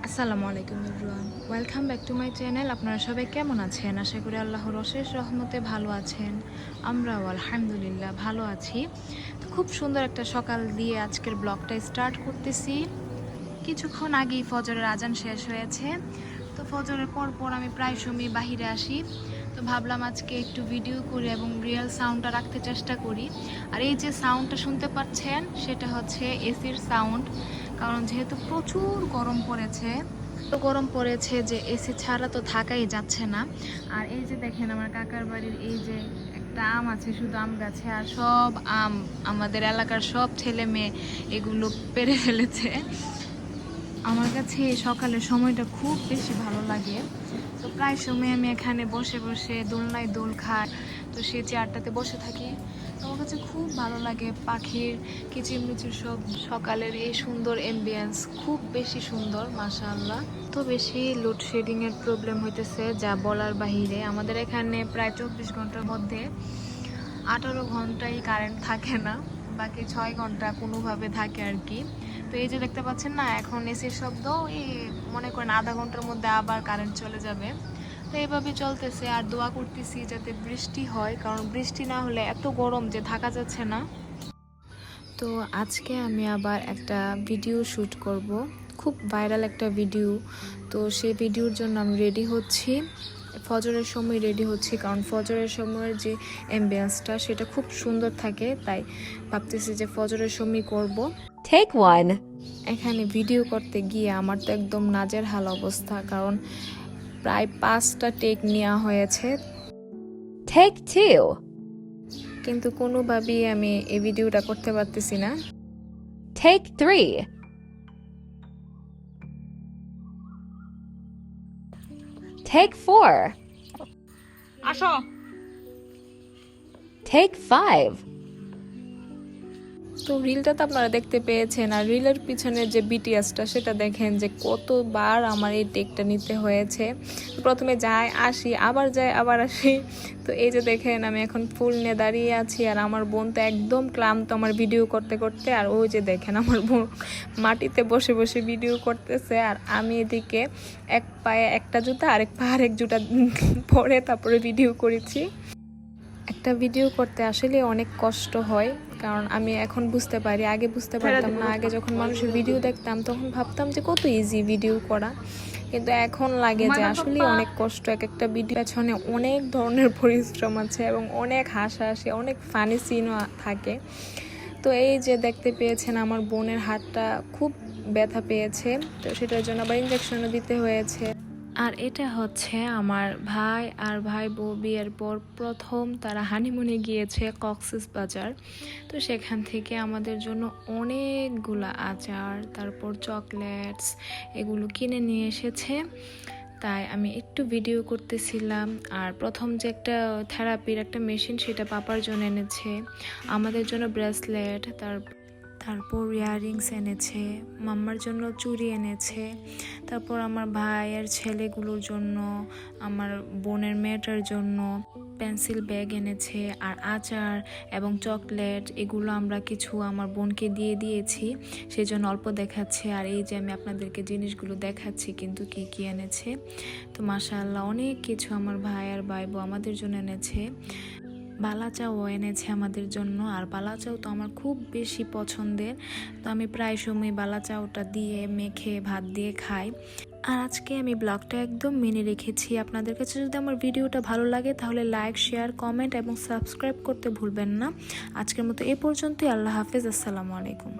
আসসালামু আলাইকুম everyone, welcome back to my channel. আপনারা সবাই কেমন আছেন? আশা করি আল্লাহর অশেষ রহমতে ভালো আছেন। আমরাও আলহামদুলিল্লাহ ভালো আছি। তো খুব সুন্দর একটা সকাল দিয়ে আজকের ব্লগটা স্টার্ট করতেছি। কিছুক্ষণ আগেই ফজরের আজান শেষ হয়েছে। তো ফজরের পর আমি প্রায় সময় বাহিরে আসি। তো ভাবলাম আজকে একটু ভিডিও করি এবং রিয়েল সাউন্ডটা রাখতে চেষ্টা করি। আর এই যে সাউন্ডটা শুনতে পাচ্ছেন সেটা হচ্ছে এসির সাউন্ড। কারণ যেহেতু প্রচুর গরম পড়েছে, তো গরম পড়েছে যে এসি ছাড়া তো থাকাই যাচ্ছে না। আর এই যে দেখেন আমার কাকার বাড়ির এই যে একটা আম আছে, শুধু আম গাছে, আর সব আম আমাদের এলাকার সব ছেলে মেয়ে এগুলো পেড়ে ফেলেছে। আমার কাছে এই সকালের সময়টা খুব বেশি ভালো লাগে। তো প্রায় সময় আমি এখানে বসে বসে দোলনায় দোল খাই, তো সেই চেয়ারটাতে বসে থাকি। তো আমার কাছে খুব ভালো লাগে পাখির কিচিরমিচির সব, সকালের এই সুন্দর এম্বিয়েন্স খুব বেশি সুন্দর মাশাআল্লাহ। তো বেশি লোডশেডিংয়ের প্রবলেম হইতেছে যা বলার বাহিরে। আমাদের এখানে প্রায় 24 ঘন্টার মধ্যে 18 ঘন্টাই কারেন্ট থাকে না, বাকি 6 ঘন্টা কোনোভাবে থাকে আর কি। তো এই যে দেখতে পাচ্ছেন না, এখন এসির শব্দ, এই মনে করেন আধা ঘন্টার মধ্যে আবার কারেন্ট চলে যাবে। তো এইভাবে চলতেছে, আর দোয়া করতেছি যাতে বৃষ্টি হয়, কারণ বৃষ্টি না হলে এত গরম যে থাকা যাচ্ছে না। তো আজকে আমি আবার একটা ভিডিও শ্যুট করব, খুব ভাইরাল একটা ভিডিও। তো সেই ভিডিওর জন্য আমি রেডি হচ্ছি, ফজরের সময় রেডি হচ্ছি, কারণ ফজরের সময়ের যে অ্যাম্বিয়েন্সটা সেটা খুব সুন্দর থাকে, তাই ভাবতেছি যে ফজরের সময় করব। Take one. এখানে ভিডিও করতে গিয়ে আমার তো একদম নাজের হাল অবস্থা, কারণ প্রায় 5টা টেক নেওয়া হয়েছে, Take two. কিন্তু কোনোভাবেই আমি এই ভিডিওটা করতে পারতেছি না। Take three. Take four. আসো। Take five. তো রিলটা তো আপনারা দেখতে পেয়েছেন, আর রিলের পিছনের যে বিটিএসটা সেটা দেখেন যে কতবার আমার এই টেকটা নিতে হয়েছে। প্রথমে যাই আসি, আবার যাই আবার আসি। তো এই যে দেখেন আমি এখন ফুল নিয়ে দাঁড়িয়ে আছি, আর আমার বোন তো একদম ক্লান্ত আমার ভিডিও করতে করতে। আর ওই যে দেখেন আমার বোন মাটিতে বসে বসে ভিডিও করতেছে, আর আমি এদিকে এক পায়ে একটা জুতা আরেক পায়ে আরেক জুতা পরে তারপরে ভিডিও করেছি। একটা ভিডিও করতে আসলে অনেক কষ্ট হয়, কারণ আমি এখন বুঝতে পারি, আগে বুঝতে পারতাম না। আগে যখন মানুষের ভিডিও দেখতাম তখন ভাবতাম যে কত ইজি ভিডিও করা, কিন্তু এখন লাগে যে আসলে অনেক কষ্ট। এক একটা ভিডিও পেছনে অনেক ধরনের পরিশ্রম আছে এবং অনেক হাসাহাসি, অনেক ফানি সিনও থাকে। তো এই যে দেখতে পেয়েছেন আমার বোনের হাতটা খুব ব্যথা পেয়েছে, তো সেটার জন্য আবার ইঞ্জেকশনও দিতে হয়েছে। আর এটা হচ্ছে আমার ভাই আর ভাই বউ বিয়ের পর প্রথম তারা হানিমুনে গিয়েছে কক্সবাজার। তো সেখান থেকে আমাদের জন্য অনেকগুলা আচার, তারপর চকলেটস, এগুলো কিনে নিয়ে এসেছে। তাই আমি একটু ভিডিও করতেছিলাম। আর প্রথম যে একটা থেরাপির একটা মেশিন সেটা পাপার জন্য এনেছে, আমাদের জন্য ব্রেসলেট, তারপর ইয়াররিংস এনেছে, মাম্মার জন্য চুড়ি এনেছে, তারপর আমার ভাইয়ের ছেলেগুলোর জন্য, আমার বোনের মেয়েটার জন্য পেন্সিল ব্যাগ এনেছে, আর আচার এবং চকলেট, এগুলো আমরা কিছু আমার বোনকে দিয়ে দিয়েছি, সেই জন্য অল্প দেখাচ্ছে। আর এই যে আমি আপনাদেরকে জিনিসগুলো দেখাচ্ছি কিন্তু কি কি এনেছে। তো মাশাআল্লাহ অনেক কিছু আমার ভাই আর ভাই বউ আমাদের জন্য এনেছে। বালাচাও এনেছে আমাদের জন্য, আর বালাচাও তো আমার খুব বেশি পছন্দের। তো আমি প্রায় সময় বালাচাওটা দিয়ে মেখে ভাত দিয়ে খাই। আর আজকে আমি ব্লগটা একদম মেনে রেখেছি। আপনাদের কাছে যদি আমার ভিডিওটা ভালো লাগে তাহলে লাইক, শেয়ার, কমেন্ট এবং সাবস্ক্রাইব করতে ভুলবেন না। আজকের মতো এ পর্যন্তই। আল্লাহ হাফেজ, আসসালামু আলাইকুম।